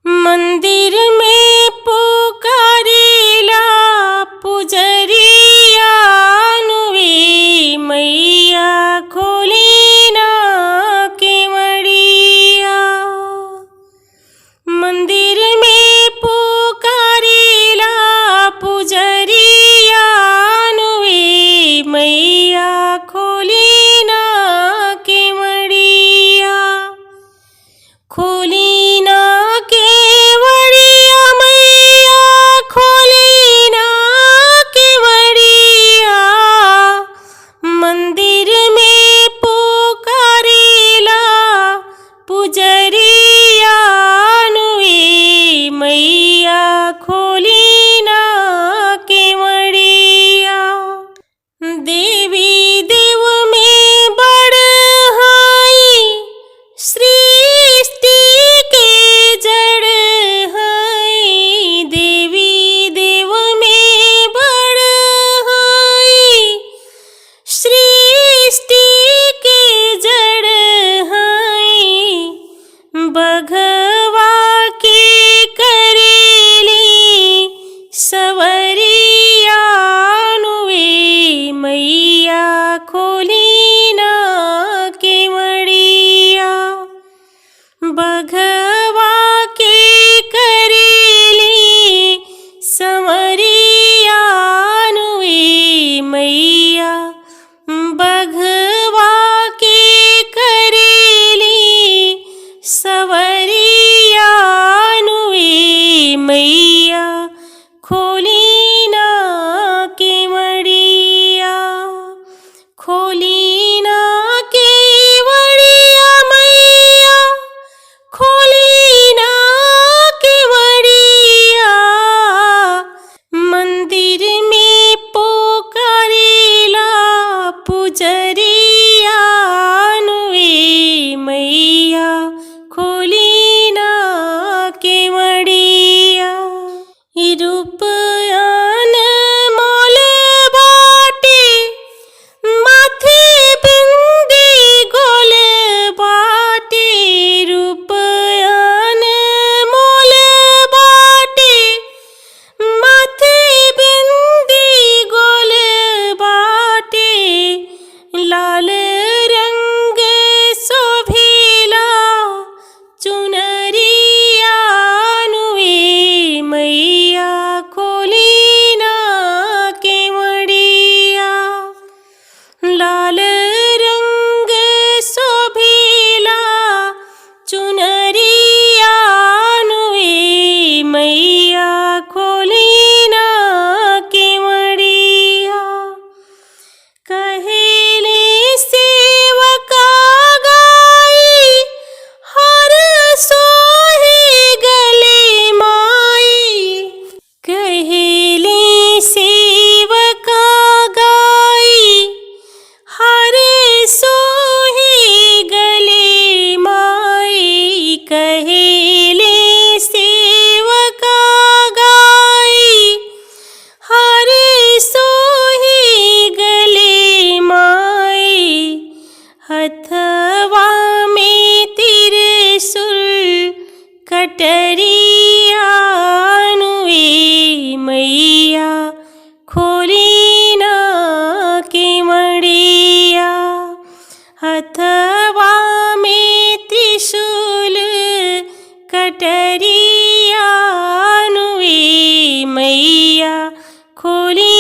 मंदिर में पुकारेला पुजरिया नुवे मैया खोली ना केवड़िया। मंदिर में पुकारेला पुजरिया नुवे मैया खोली ना केवड़िया। खोली ना केवड़िया मैया खोली ना केवड़िया। मंदिर में पुकारेला पुजरिया नुवे मैया खोली ना केवड़िया। देवी देव में बड़ हई सृष्टि के जड़ हई। देवी देव में बड़ हई सृष्टि के जड़ हई। बघवा के करेली सवरिया नुवे मैया खोली ना केवड़िया। बघवा के करेली संवरिया नुवे मैया। बघवा के करेली संवरिया नुवे मैया खोली ना केवड़िया। खोली ना केवड़िया मैया खोली ना केवड़िया। मंदिर में पुकारेला पुजरिया नुवे मैया खोली ना केवड़िया। ई रूपयान मोल बाटे माथे बिंदी गोल बाटे। रूपयान मोल बाटे माथे बिंदी गोल बाटे। लाल रंग शोभिला चुनरिया नुवे मैया खोली ना केवड़िया। लाल रंग शोभिला चुनरिया नुवे मैया खोली ना केवड़िया। कहेले सेवका गाई हर सोहे गले माई। कहेले सेवका गाई हर सोहे गले माई। कहेले सेवका गाई हर सोहे गले माई। हथवा में त्रिशूल कटरिया नुवे मैया खोली ना केवड़िया। हथवा में त्रिशूल कटरिया नुवे मैया खोली